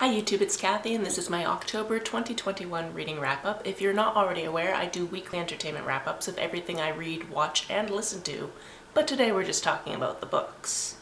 Hi YouTube, it's Kathy and this is my October 2021 reading wrap-up. If you're not already aware, I do weekly entertainment wrap-ups of everything I read, watch, and listen to, but today we're just talking about the books.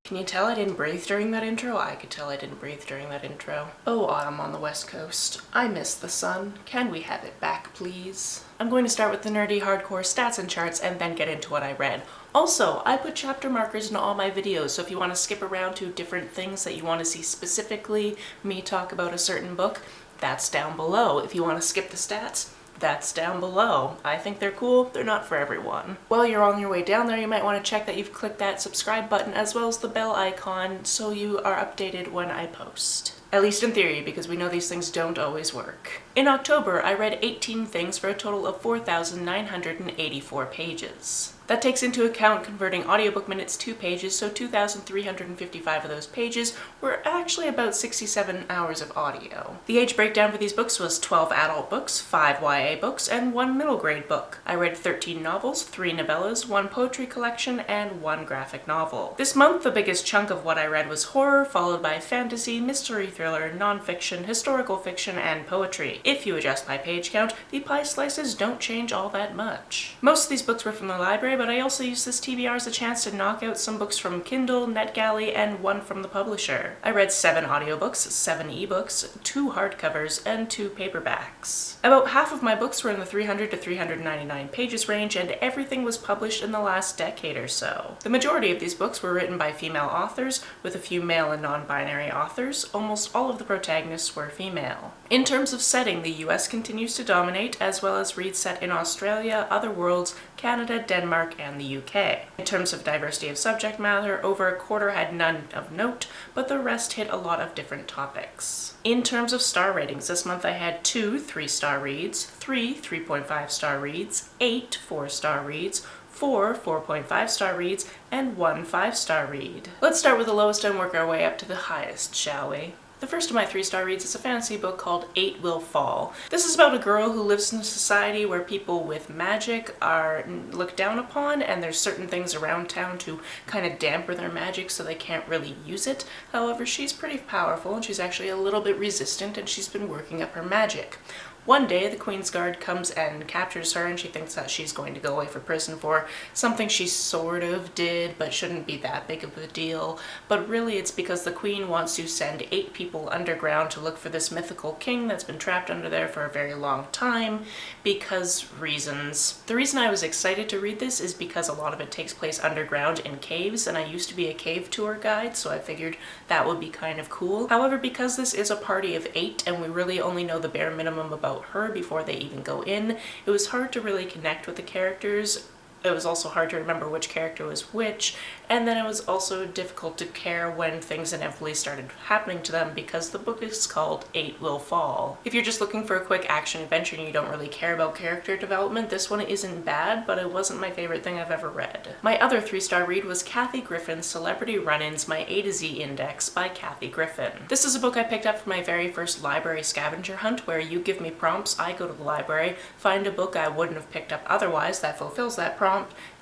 Can you tell I didn't breathe during that intro? I could tell I didn't breathe during that intro. Oh, autumn on the west coast. I miss the sun. Can we have it back, please? I'm going to start with the nerdy hardcore stats and charts and then get into what I read. Also, I put chapter markers in all my videos, so if you want to skip around to different things that you want to see specifically me talk about a certain book, that's down below. If you want to skip the stats, that's down below. I think they're cool, they're not for everyone. While you're on your way down there, you might want to check that you've clicked that subscribe button as well as the bell icon so you are updated when I post. At least in theory, because we know these things don't always work. In October, I read 18 things for a total of 4,984 pages. That takes into account converting audiobook minutes to pages, so 2,355 of those pages were actually about 67 hours of audio. The age breakdown for these books was 12 adult books, 5 YA books, and 1 middle grade book. I read 13 novels, 3 novellas, 1 poetry collection, and 1 graphic novel. This month, the biggest chunk of what I read was horror, followed by fantasy, mystery thriller, nonfiction, historical fiction, and poetry. If you adjust my page count, the pie slices don't change all that much. Most of these books were from the library, but I also used this TBR as a chance to knock out some books from Kindle, NetGalley, and 1 from the publisher. I read 7 audiobooks, 7 ebooks, 2 hardcovers, and 2 paperbacks. About half of my books were in the 300 to 399 pages range, and everything was published in the last decade or so. The majority of these books were written by female authors, with a few male and non-binary authors. Almost all of the protagonists were female. In terms of setting, the US continues to dominate, as well as reads set in Australia, other worlds, Canada, Denmark, and the UK. In terms of diversity of subject matter, over a quarter had none of note, but the rest hit a lot of different topics. In terms of star ratings, this month I had 2 3-star reads, 3 3.5-star reads, 8 4-star reads, 4 4.5-star reads, and 1 5-star read. Let's start with the lowest and work our way up to the highest, shall we? The first of my 3-star reads is a fantasy book called 8 Will Fall. This is about a girl who lives in a society where people with magic are looked down upon, and there's certain things around town to kind of damper their magic so they can't really use it. However, she's pretty powerful and she's actually a little bit resistant, and she's been working up her magic. One day, the Queen's Guard comes and captures her, and she thinks that she's going to go away for prison for something she sort of did, but shouldn't be that big of a deal. But really, it's because the Queen wants to send 8 people underground to look for this mythical king that's been trapped under there for a very long time, because reasons. The reason I was excited to read this is because a lot of it takes place underground in caves, and I used to be a cave tour guide, so I figured that would be kind of cool. However, because this is a party of 8, and we really only know the bare minimum about her before they even go in, it was hard to really connect with the characters. It was also hard to remember which character was which, and then it was also difficult to care when things inevitably started happening to them because the book is called 8 Will Fall. If you're just looking for a quick action adventure and you don't really care about character development, this one isn't bad, but it wasn't my favorite thing I've ever read. My other 3-star read was Kathy Griffin's Celebrity Run-Ins, My A to Z Index by Kathy Griffin. This is a book I picked up for my very first library scavenger hunt, where you give me prompts, I go to the library, find a book I wouldn't have picked up otherwise that fulfills that prompt,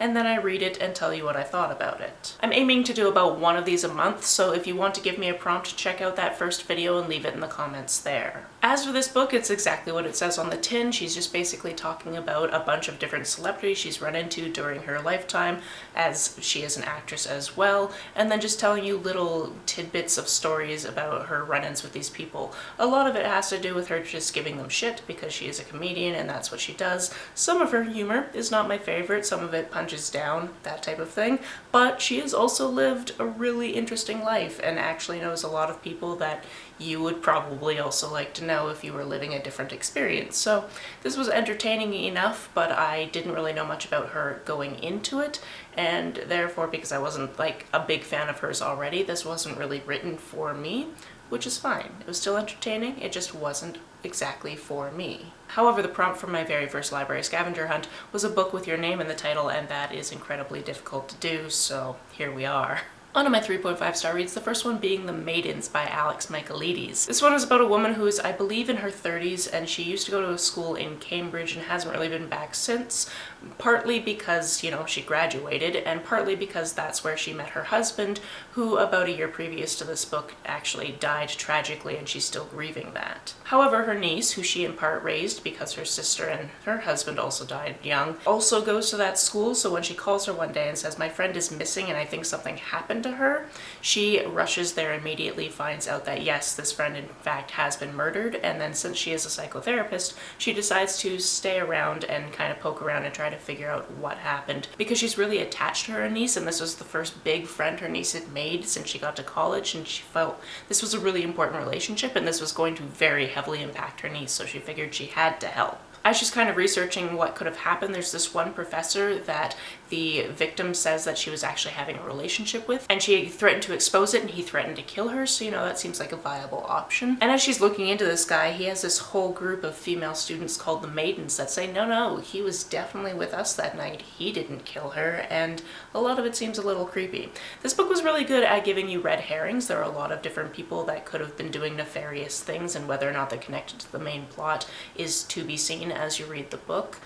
and then I read it and tell you what I thought about it. I'm aiming to do about 1 of these a month, so if you want to give me a prompt, check out that first video and leave it in the comments there. As for this book, it's exactly what it says on the tin. She's just basically talking about a bunch of different celebrities she's run into during her lifetime, as she is an actress as well, and then just telling you little tidbits of stories about her run-ins with these people. A lot of it has to do with her just giving them shit because she is a comedian and that's what she does. Some of her humor is not my favorite, some of it punches down, that type of thing, but she has also lived a really interesting life and actually knows a lot of people that you would probably also like to know if you were living a different experience. So this was entertaining enough, but I didn't really know much about her going into it, and therefore, because I wasn't like a big fan of hers already, this wasn't really written for me, which is fine. It was still entertaining, it just wasn't exactly for me. However, the prompt for my very first library scavenger hunt was a book with your name in the title, and that is incredibly difficult to do, so here we are. On to my 3.5 star reads, the first one being The Maidens by Alex Michaelides. This one is about a woman who is, I believe, in her 30s, and she used to go to a school in Cambridge and hasn't really been back since, partly because, you know, she graduated, and partly because that's where she met her husband, who about a year previous to this book actually died tragically, and she's still grieving that. However, her niece, who she in part raised because her sister and her husband also died young, also goes to that school, so when she calls her one day and says, "My friend is missing and I think something happened to her," she rushes there immediately, finds out that yes, this friend in fact has been murdered, and then since she is a psychotherapist, she decides to stay around and kind of poke around and try to figure out what happened, because she's really attached to her niece, and this was the first big friend her niece had made since she got to college, and she felt this was a really important relationship and this was going to very heavily impact her niece, so she figured she had to help. As she's kind of researching what could have happened, there's this one professor that the victim says that she was actually having a relationship with, and she threatened to expose it and he threatened to kill her, so you know, that seems like a viable option. And as she's looking into this guy, he has this whole group of female students called the Maidens that say, no, he was definitely with us that night, he didn't kill her, and a lot of it seems a little creepy. This book was really good at giving you red herrings. There are a lot of different people that could have been doing nefarious things, and whether or not they're connected to the main plot is to be seen as you read the book.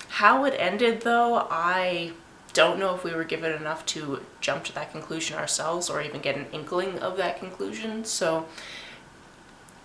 How it ended, though, I don't know if we were given enough to jump to that conclusion ourselves or even get an inkling of that conclusion, so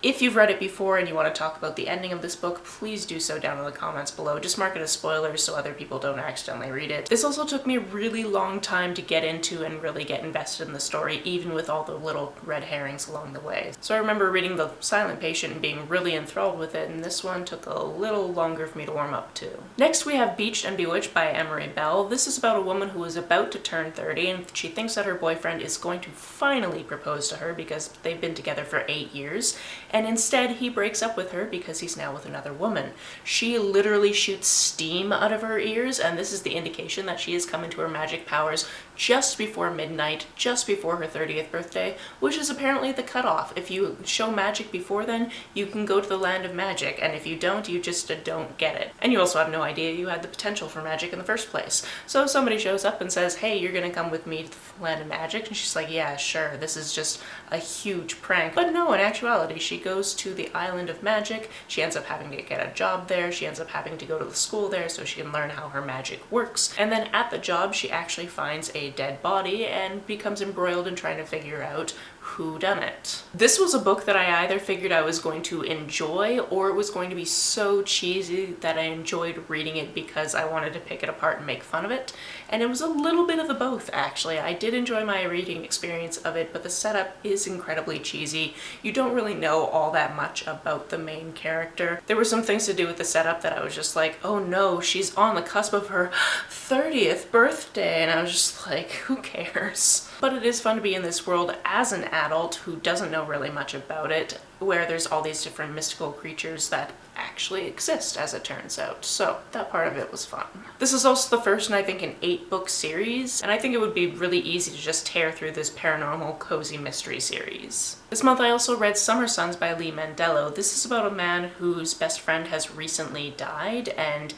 if you've read it before and you want to talk about the ending of this book, please do so down in the comments below. Just mark it as spoilers so other people don't accidentally read it. This also took me a really long time to get into and really get invested in the story, even with all the little red herrings along the way. So I remember reading The Silent Patient and being really enthralled with it, and this one took a little longer for me to warm up to. Next we have Bewitched and Bewitched by Emery Belle. This is about a woman who is about to turn 30 and she thinks that her boyfriend is going to finally propose to her because they've been together for 8 years. And instead he breaks up with her because he's now with another woman. She literally shoots steam out of her ears, and this is the indication that she has come into her magic powers just before midnight, just before her 30th birthday, which is apparently the cutoff. If you show magic before then, you can go to the land of magic, and if you don't, you just don't get it. And you also have no idea you had the potential for magic in the first place. So somebody shows up and says, "Hey, you're gonna come with me to the land of magic," and she's like, "Yeah, sure, this is just a huge prank." But no, in actuality, she goes to the island of magic. She ends up having to get a job there. She ends up having to go to the school there so she can learn how her magic works. And then at the job, she actually finds a dead body and becomes embroiled in trying to figure out who done it. This was a book that I either figured I was going to enjoy or it was going to be so cheesy that I enjoyed reading it because I wanted to pick it apart and make fun of it. And it was a little bit of the both, actually. I did enjoy my reading experience of it, but the setup is incredibly cheesy. You don't really know all that much about the main character. There were some things to do with the setup that I was just like, oh no, she's on the cusp of her 30th birthday, and I was just like, who cares? But it is fun to be in this world as an adult who doesn't know really much about it, where there's all these different mystical creatures that actually exist, as it turns out. So that part of it was fun. This is also the first in, I think, an 8-book series, and I think it would be really easy to just tear through this paranormal cozy mystery series. This month I also read Summer Suns by Mandelo. This is about a man whose best friend has recently died, and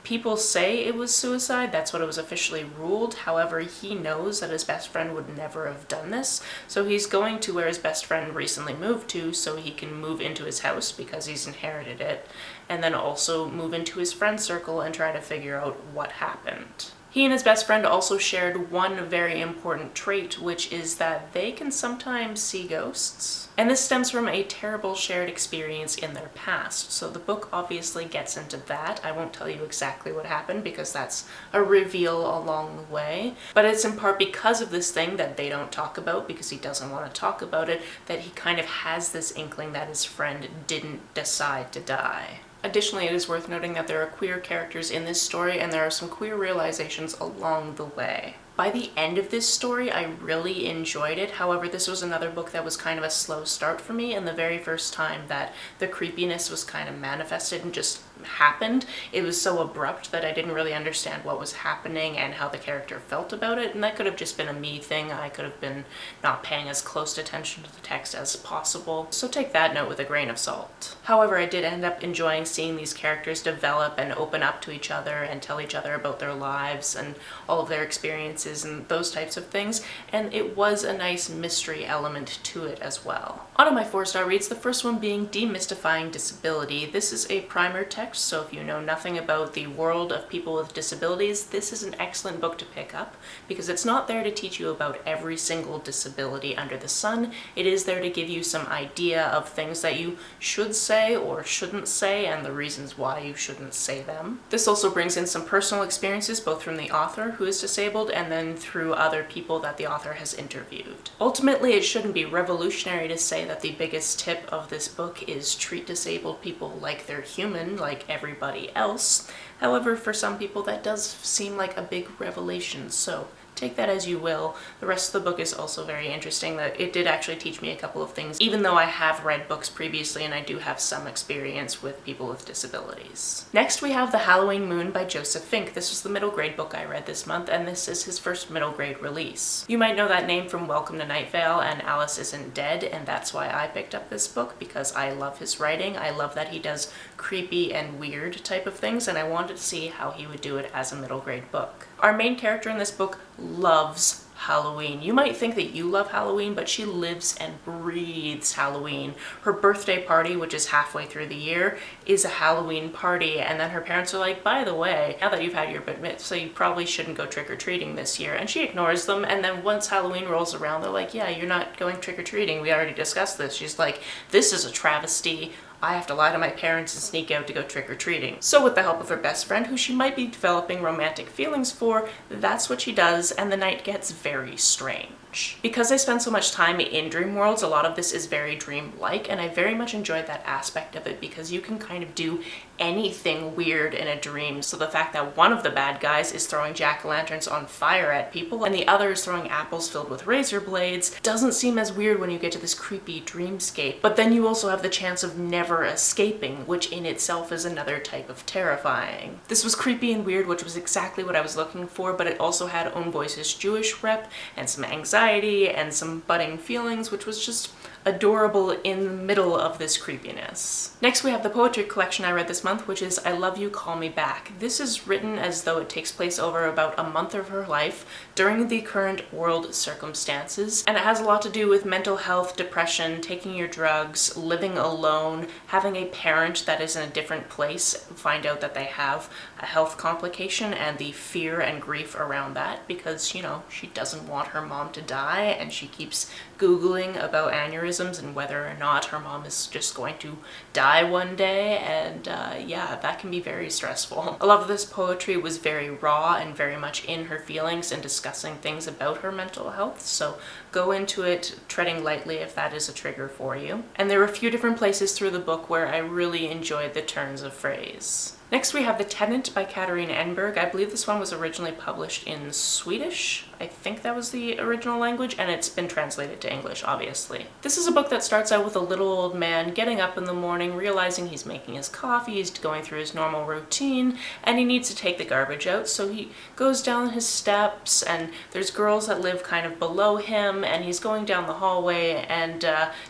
people say it was suicide. That's what it was officially ruled. However, he knows that his best friend would never have done this, so he's going to where his best friend recently moved to so he can move into his house because he's inherited it, and then also move into his friend circle and try to figure out what happened. He and his best friend also shared one very important trait, which is that they can sometimes see ghosts. And this stems from a terrible shared experience in their past. So the book obviously gets into that. I won't tell you exactly what happened because that's a reveal along the way. But it's in part because of this thing that they don't talk about, because he doesn't want to talk about it, that he kind of has this inkling that his friend didn't decide to die. Additionally, it is worth noting that there are queer characters in this story, and there are some queer realizations along the way. By the end of this story, I really enjoyed it. However, this was another book that was kind of a slow start for me, and the very first time that the creepiness was kind of manifested and just happened. It was so abrupt that I didn't really understand what was happening and how the character felt about it, and that could have just been a me thing. I could have been not paying as close attention to the text as possible, so take that note with a grain of salt. However, I did end up enjoying seeing these characters develop and open up to each other and tell each other about their lives and all of their experiences and those types of things, and it was a nice mystery element to it as well. On to my 4-star reads, the first one being Demystifying Disability. This is a primer text, so if you know nothing about the world of people with disabilities, this is an excellent book to pick up because it's not there to teach you about every single disability under the sun. It is there to give you some idea of things that you should say or shouldn't say and the reasons why you shouldn't say them. This also brings in some personal experiences, both from the author, who is disabled, and then through other people that the author has interviewed. Ultimately, it shouldn't be revolutionary to say that the biggest tip of this book is treat disabled people like they're human, like everybody else. However, for some people that does seem like a big revelation, so take that as you will. The rest of the book is also very interesting. That it did actually teach me a couple of things, even though I have read books previously and I do have some experience with people with disabilities. Next we have The Halloween Moon by Joseph Fink. This was the middle grade book I read this month, and this is his first middle grade release. You might know that name from Welcome to Night Vale and Alice Isn't Dead, and that's why I picked up this book, because I love his writing. I love that he does creepy and weird type of things, and I wanted to see how he would do it as a middle grade book. Our main character in this book loves Halloween. You might think that you love Halloween, but she lives and breathes Halloween. Her birthday party, which is halfway through the year, is a Halloween party, and then her parents are like, by the way, now that you've had your bat mitzvah, you probably shouldn't go trick-or-treating this year, and she ignores them, and then once Halloween rolls around, they're like, yeah, you're not going trick-or-treating, we already discussed this. She's like, this is a travesty. I have to lie to my parents and sneak out to go trick-or-treating. So with the help of her best friend, who she might be developing romantic feelings for, that's what she does, and the night gets very strange. Because I spend so much time in dream worlds, a lot of this is very dream-like, and I very much enjoyed that aspect of it because you can kind of do anything weird in a dream. So the fact that one of the bad guys is throwing jack-o'-lanterns on fire at people and the other is throwing apples filled with razor blades doesn't seem as weird when you get to this creepy dreamscape. But then you also have the chance of never escaping, which in itself is another type of terrifying. This was creepy and weird, which was exactly what I was looking for, but it also had Own Voice's Jewish rep and some anxiety and some budding feelings, which was just adorable in the middle of this creepiness. Next we have the poetry collection I read this month, which is I Love You, Call Me Back. This is written as though it takes place over about a month of her life during the current world circumstances, and it has a lot to do with mental health, depression, taking your drugs, living alone, having a parent that is in a different place, find out that they have a health complication, and the fear and grief around that because, you know, she doesn't want her mom to die and she keeps Googling about aneurysms and whether or not her mom is just going to die one day, and yeah, that can be very stressful. A lot of this poetry was very raw and very much in her feelings and discussing things about her mental health, so go into it treading lightly if that is a trigger for you. And there were a few different places through the book where I really enjoyed the turns of phrase. Next we have The Tenant by Katerine Engberg. I believe this one was originally published in Swedish. I think that was the original language, and it's been translated to English, obviously. This is a book that starts out with a little old man getting up in the morning, realizing he's making his coffee, he's going through his normal routine, and he needs to take the garbage out, so he goes down his steps, and there's girls that live kind of below him, and he's going down the hallway and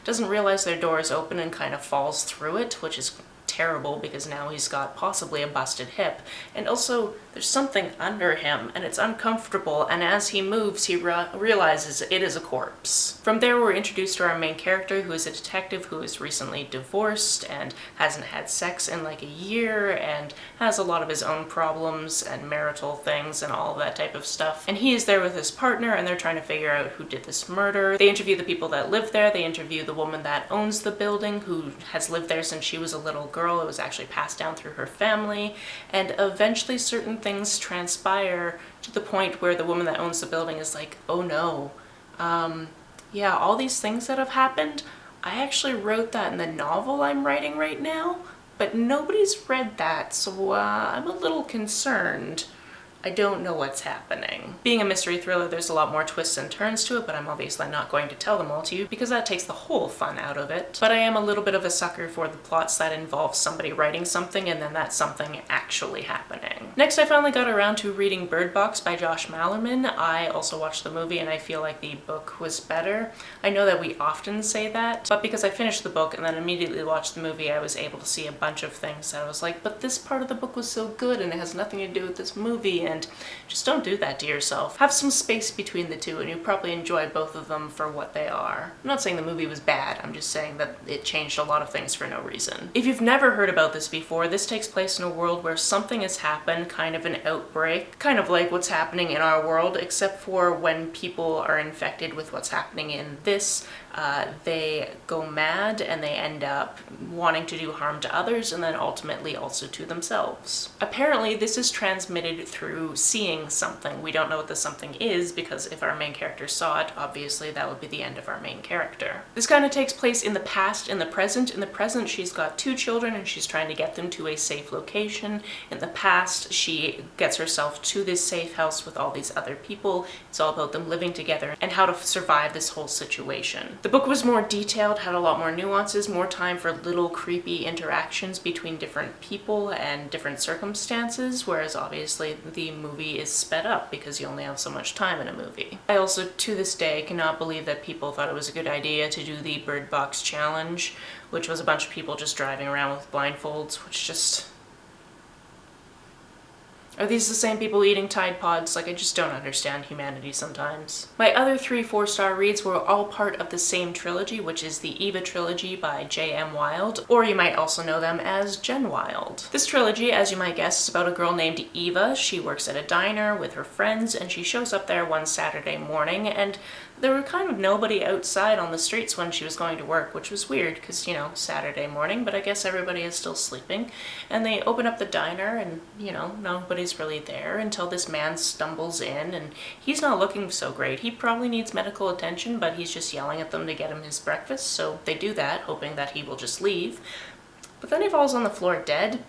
doesn't realize their door is open and kind of falls through it, which is terrible because now he's got possibly a busted hip, and also there's something under him and it's uncomfortable, and as he moves he realizes it is a corpse. From there we're introduced to our main character, who is a detective who is recently divorced and hasn't had sex in like a year and has a lot of his own problems and marital things and all that type of stuff, and he is there with his partner and they're trying to figure out who did this murder. They interview the people that live there, they interview the woman that owns the building who has lived there since she was a little girl. It was actually passed down through her family, and eventually certain things transpire to the point where the woman that owns the building is like, oh no, yeah, all these things that have happened, I actually wrote that in the novel I'm writing right now, but nobody's read that, so I'm a little concerned. I don't know what's happening. Being a mystery thriller, there's a lot more twists and turns to it, but I'm obviously not going to tell them all to you because that takes the whole fun out of it. But I am a little bit of a sucker for the plots that involve somebody writing something and then that something actually happening. Next, I finally got around to reading Bird Box by Josh Malerman. I also watched the movie and I feel like the book was better. I know that we often say that, but because I finished the book and then immediately watched the movie, I was able to see a bunch of things that I was like, but this part of the book was so good and it has nothing to do with this movie, and just don't do that to yourself. Have some space between the two and you'll probably enjoy both of them for what they are. I'm not saying the movie was bad, I'm just saying that it changed a lot of things for no reason. If you've never heard about this before, this takes place in a world where something has happened, kind of an outbreak, kind of like what's happening in our world, except for when people are infected with what's happening in this, they go mad and they end up wanting to do harm to others and then ultimately also to themselves. Apparently this is transmitted through seeing something. We don't know what the something is because if our main character saw it, obviously that would be the end of our main character. This kind of takes place in the past, in the present. In the present, she's got 2 children and she's trying to get them to a safe location. In the past, she gets herself to this safe house with all these other people. It's all about them living together and how to survive this whole situation. The book was more detailed, had a lot more nuances, more time for little creepy interactions between different people and different circumstances, whereas obviously the movie is sped up because you only have so much time in a movie. I also, to this day, cannot believe that people thought it was a good idea to do the Bird Box challenge, which was a bunch of people just driving around with blindfolds, which just... Are these the same people eating Tide Pods? Like, I just don't understand humanity sometimes. My other 3 4-star reads were all part of the same trilogy, which is the Eva Trilogy by J.M. Wilde, or you might also know them as Jen Wilde. This trilogy, as you might guess, is about a girl named Eva. She works at a diner with her friends, and she shows up there one Saturday morning, and there were kind of nobody outside on the streets when she was going to work, which was weird because, you know, Saturday morning, but I guess everybody is still sleeping. And they open up the diner and, you know, nobody's really there until this man stumbles in, and he's not looking so great. He probably needs medical attention, but he's just yelling at them to get him his breakfast, so they do that, hoping that he will just leave. But then he falls on the floor dead,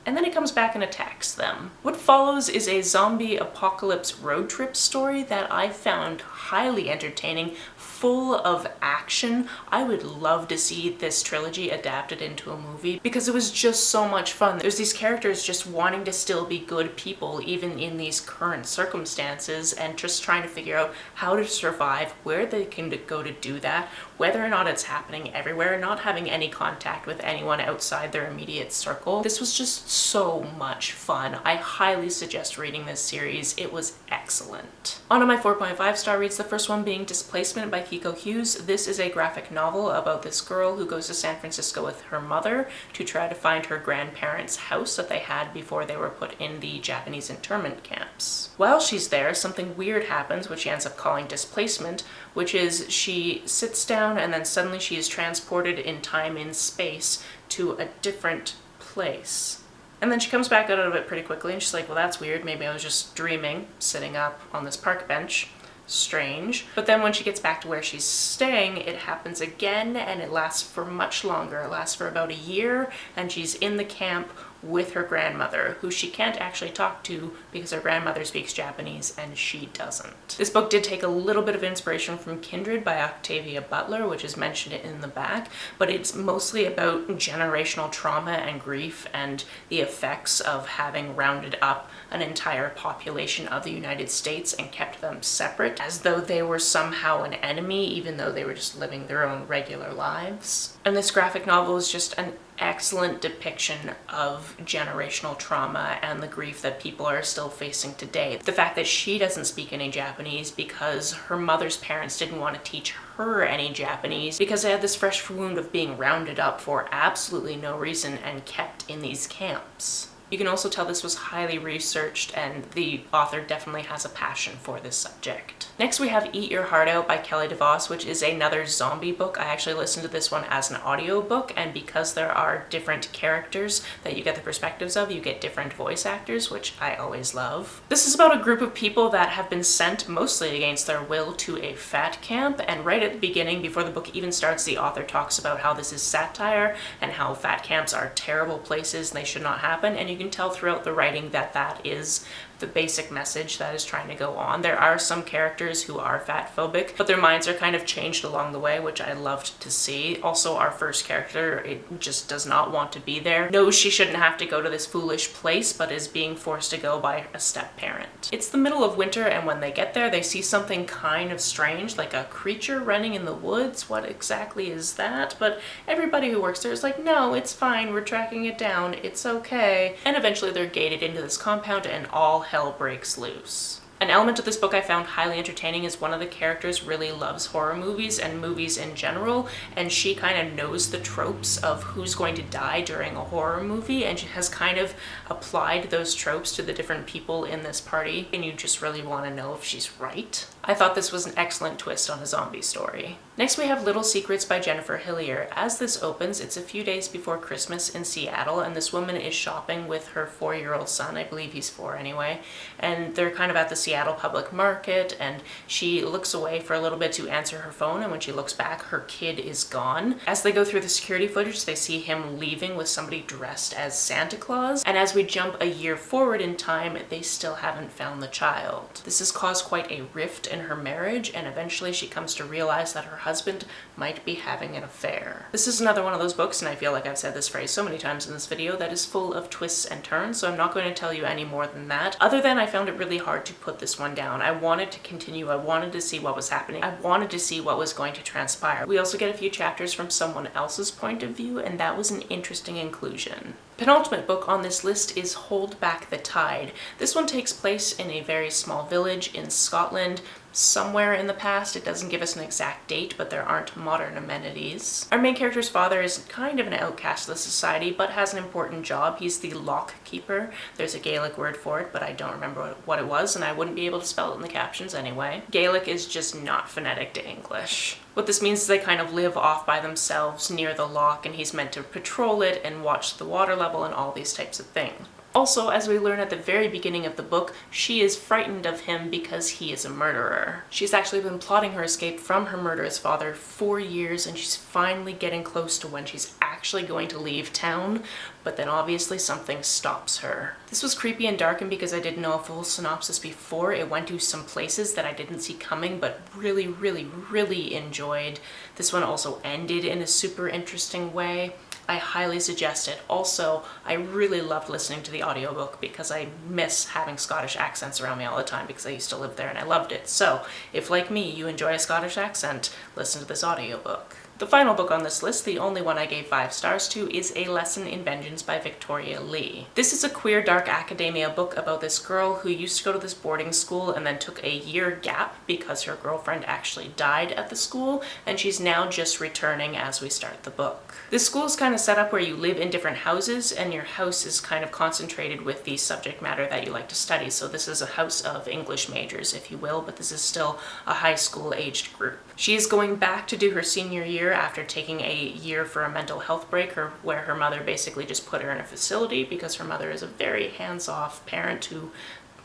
and then he comes back and attacks them. What follows is a zombie apocalypse road trip story that I found highly entertaining, full of action. I would love to see this trilogy adapted into a movie because it was just so much fun. There's these characters just wanting to still be good people even in these current circumstances and just trying to figure out how to survive, where they can go to do that, whether or not it's happening everywhere, not having any contact with anyone outside their immediate circle. This was just so much fun. I highly suggest reading this series. It was excellent. On to my 4.5 star reads, the first one being Displacement by Kiku Hughes. This is a graphic novel about this girl who goes to San Francisco with her mother to try to find her grandparents' house that they had before they were put in the Japanese internment camps. While she's there, something weird happens, which she ends up calling displacement, which is she sits down and then suddenly she is transported in time and space to a different place. And then she comes back out of it pretty quickly and she's like, well, that's weird. Maybe I was just dreaming, sitting up on this park bench. Strange. But then when she gets back to where she's staying, it happens again and it lasts for much longer. It lasts for about a year and she's in the camp with her grandmother, who she can't actually talk to because her grandmother speaks Japanese and she doesn't. This book did take a little bit of inspiration from Kindred by Octavia Butler, which is mentioned in the back, but it's mostly about generational trauma and grief and the effects of having rounded up an entire population of the United States and kept them separate as though they were somehow an enemy, even though they were just living their own regular lives. And this graphic novel is just an excellent depiction of generational trauma and the grief that people are still facing today. The fact that she doesn't speak any Japanese because her mother's parents didn't want to teach her any Japanese because they had this fresh wound of being rounded up for absolutely no reason and kept in these camps. You can also tell this was highly researched and the author definitely has a passion for this subject. Next we have Eat Your Heart Out by Kelly deVos, which is another zombie book. I actually listened to this one as an audiobook, and because there are different characters that you get the perspectives of, you get different voice actors, which I always love. This is about a group of people that have been sent, mostly against their will, to a fat camp, and right at the beginning, before the book even starts, the author talks about how this is satire and how fat camps are terrible places and they should not happen, and you can tell throughout the writing that that is the basic message that is trying to go on. There are some characters who are fat phobic, but their minds are kind of changed along the way, which I loved to see. Also, our first character, it just does not want to be there, knows she shouldn't have to go to this foolish place, but is being forced to go by a step-parent. It's the middle of winter, and when they get there, they see something kind of strange, like a creature running in the woods. What exactly is that? But everybody who works there is like, no, it's fine, we're tracking it down, it's okay. And eventually they're gated into this compound and all hell breaks loose. An element of this book I found highly entertaining is one of the characters really loves horror movies and movies in general, and she kind of knows the tropes of who's going to die during a horror movie, and she has kind of applied those tropes to the different people in this party, and you just really want to know if she's right. I thought this was an excellent twist on a zombie story. Next we have Little Secrets by Jennifer Hillier. As this opens, it's a few days before Christmas in Seattle, and this woman is shopping with her 4-year-old son. I believe he's 4 anyway, and they're kind of at the Seattle public market, and she looks away for a little bit to answer her phone, and when she looks back, her kid is gone. As they go through the security footage, they see him leaving with somebody dressed as Santa Claus, and as we jump a year forward in time, they still haven't found the child. This has caused quite a rift in her marriage, and eventually she comes to realize that her husband might be having an affair. This is another one of those books, and I feel like I've said this phrase so many times in this video, that is full of twists and turns, so I'm not going to tell you any more than that, other than I found it really hard to put this one down. I wanted to continue, I wanted to see what was happening, I wanted to see what was going to transpire. We also get a few chapters from someone else's point of view, and that was an interesting inclusion. Penultimate book on this list is Hold Back the Tide. This one takes place in a very small village in Scotland, somewhere in the past. It doesn't give us an exact date, but there aren't modern amenities. Our main character's father is kind of an outcast of the society, but has an important job. He's the lock keeper. There's a Gaelic word for it, but I don't remember what it was, and I wouldn't be able to spell it in the captions anyway. Gaelic is just not phonetic to English. What this means is they kind of live off by themselves near the lock, and he's meant to patrol it and watch the water level and all these types of things. Also, as we learn at the very beginning of the book, she is frightened of him because he is a murderer. She's actually been plotting her escape from her murderous father for years, and she's finally getting close to when she's actually going to leave town, but then obviously something stops her. This was creepy and darkened because I didn't know a full synopsis before. It went to some places that I didn't see coming, but really, really, really enjoyed. This one also ended in a super interesting way. I highly suggest it. Also, I really loved listening to the audiobook because I miss having Scottish accents around me all the time because I used to live there and I loved it. So, if like me, you enjoy a Scottish accent, listen to this audiobook. The final book on this list, the only one I gave 5 stars to, is A Lesson in Vengeance by Victoria Lee. This is a queer dark academia book about this girl who used to go to this boarding school and then took a year gap because her girlfriend actually died at the school, and she's now just returning as we start the book. This school is kind of set up where you live in different houses, and your house is kind of concentrated with the subject matter that you like to study. So this is a house of English majors, if you will, but this is still a high school aged group. She is going back to do her senior year after taking a year for a mental health break, where her mother basically just put her in a facility because her mother is a very hands-off parent who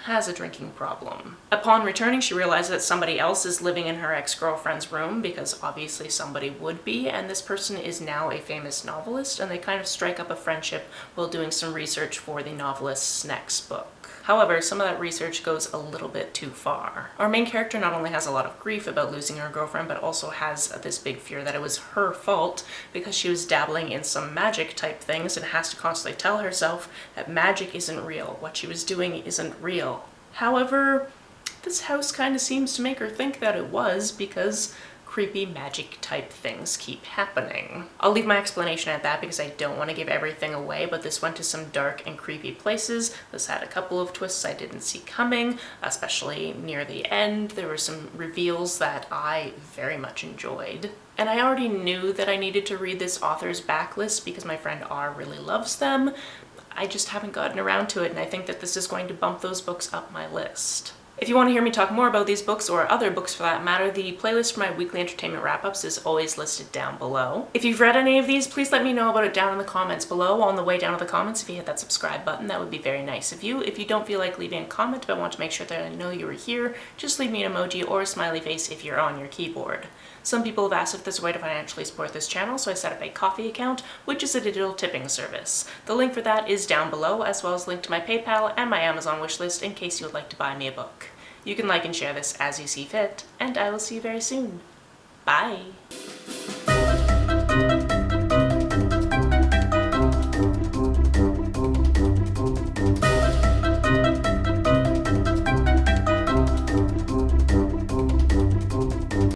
has a drinking problem. Upon returning, she realizes that somebody else is living in her ex-girlfriend's room, because obviously somebody would be, and this person is now a famous novelist, and they kind of strike up a friendship while doing some research for the novelist's next book. However, some of that research goes a little bit too far. Our main character not only has a lot of grief about losing her girlfriend, but also has this big fear that it was her fault because she was dabbling in some magic type things and has to constantly tell herself that magic isn't real, what she was doing isn't real. However, this house kind of seems to make her think that it was, because creepy magic type things keep happening. I'll leave my explanation at that because I don't want to give everything away, but this went to some dark and creepy places. This had a couple of twists I didn't see coming, especially near the end. There were some reveals that I very much enjoyed. And I already knew that I needed to read this author's backlist because my friend R really loves them. I just haven't gotten around to it, and I think that this is going to bump those books up my list. If you want to hear me talk more about these books, or other books for that matter, the playlist for my weekly entertainment wrap-ups is always listed down below. If you've read any of these, please let me know about it down in the comments below. On the way down to the comments, if you hit that subscribe button, that would be very nice of you. If you don't feel like leaving a comment but want to make sure that I know you were here, just leave me an emoji or a smiley face if you're on your keyboard. Some people have asked if there's a way to financially support this channel, so I set up a Ko-fi account, which is a digital tipping service. The link for that is down below, as well as a link to my PayPal and my Amazon wishlist in case you would like to buy me a book. You can like and share this as you see fit, and I will see you very soon. Bye!